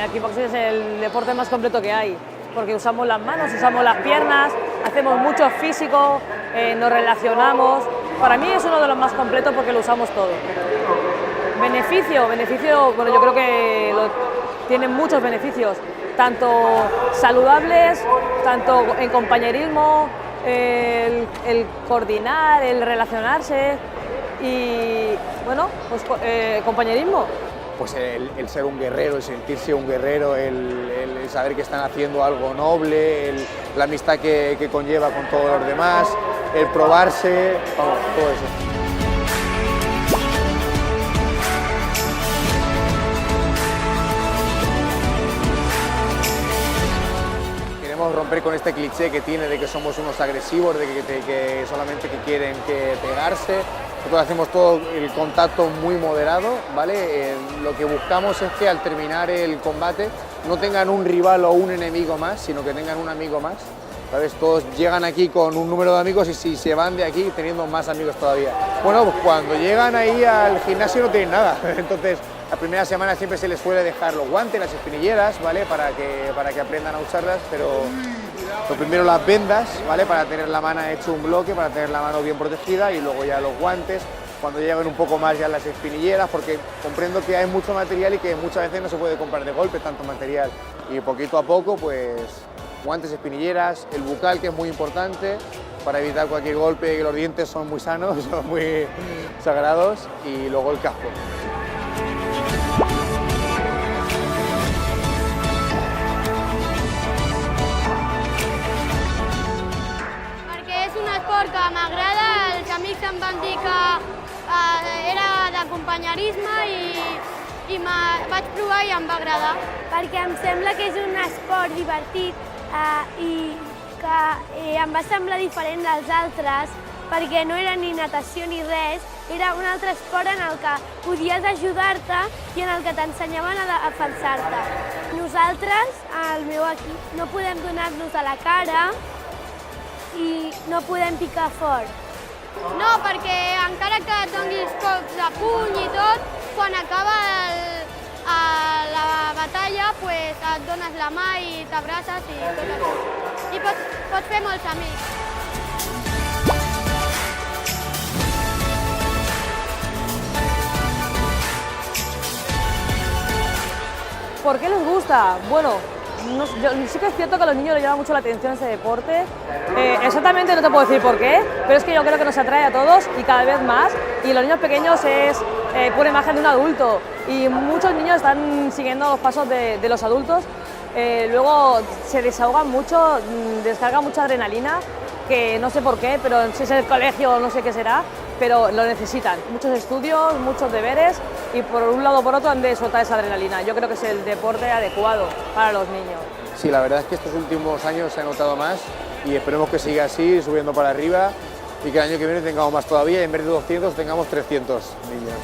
el kickboxing es el deporte más completo que hay, porque usamos las manos, usamos las piernas, hacemos mucho físico, nos relacionamos. Para mí es uno de los más completos porque lo usamos todo. Beneficio, bueno, yo creo que tienen muchos beneficios, tanto saludables, tanto en compañerismo, el coordinar, el relacionarse y, bueno, pues compañerismo. Pues el ser un guerrero, el sentirse un guerrero, el saber que están haciendo algo noble, la amistad que conlleva con todos los demás, el probarse, vamos, todo eso. Romper con este cliché que tiene de que somos unos agresivos, de que solamente quieren pegarse. Nosotros hacemos todo el contacto muy moderado, ¿vale? Lo que buscamos es que al terminar el combate no tengan un rival o un enemigo más, sino que tengan un amigo más, ¿sabes? Todos llegan aquí con un número de amigos y si se van de aquí teniendo más amigos todavía. Bueno, pues cuando llegan ahí al gimnasio no tienen nada, entonces la primera semana siempre se les suele dejar los guantes, las espinilleras, ¿vale? Para que aprendan a usarlas, pero lo primero las vendas, ¿vale? Para tener la mano hecho un bloque, para tener la mano bien protegida y luego ya los guantes, cuando lleguen un poco más ya las espinilleras, porque comprendo que hay mucho material y que muchas veces no se puede comprar de golpe tanto material y poquito a poco pues guantes, espinilleras, el bucal que es muy importante para evitar cualquier golpe, que los dientes son muy sanos, son muy sagrados y luego el casco. Que m'agrada, els amics em van dir que era de companyerisme i vaig provar i em va agradar. Perquè em sembla que és un esport divertit i que em va semblar diferent dels altres perquè no era ni natació ni res, era un altre esport en el que podies ajudar-te i en el que t'ensenyaven a defensar-te. Nosaltres, el meu equip, no podem donar-nos a la cara i no podem picar fort. No, perquè encara que et donis cops de puny i tot, quan acaba la batalla pues, et dones la mà i t'abraces i tot això. I pots fer molts amics. ¿Por qué les gusta? Bueno, sí que es cierto que a los niños les llama mucho la atención ese deporte. Exactamente no te puedo decir por qué, pero es que yo creo que nos atrae a todos y cada vez más. Y los niños pequeños es pura imagen de un adulto y muchos niños están siguiendo los pasos de los adultos. Luego se desahogan mucho, descargan mucha adrenalina, que no sé por qué, pero si es el colegio no sé qué será, pero lo necesitan. Muchos estudios, muchos deberes y por un lado o por otro han de soltar esa adrenalina. Yo creo que es el deporte adecuado para los niños. Sí, la verdad es que estos últimos años se ha notado más y esperemos que siga así, subiendo para arriba y que el año que viene tengamos más todavía y en vez de 200 tengamos 300 niños.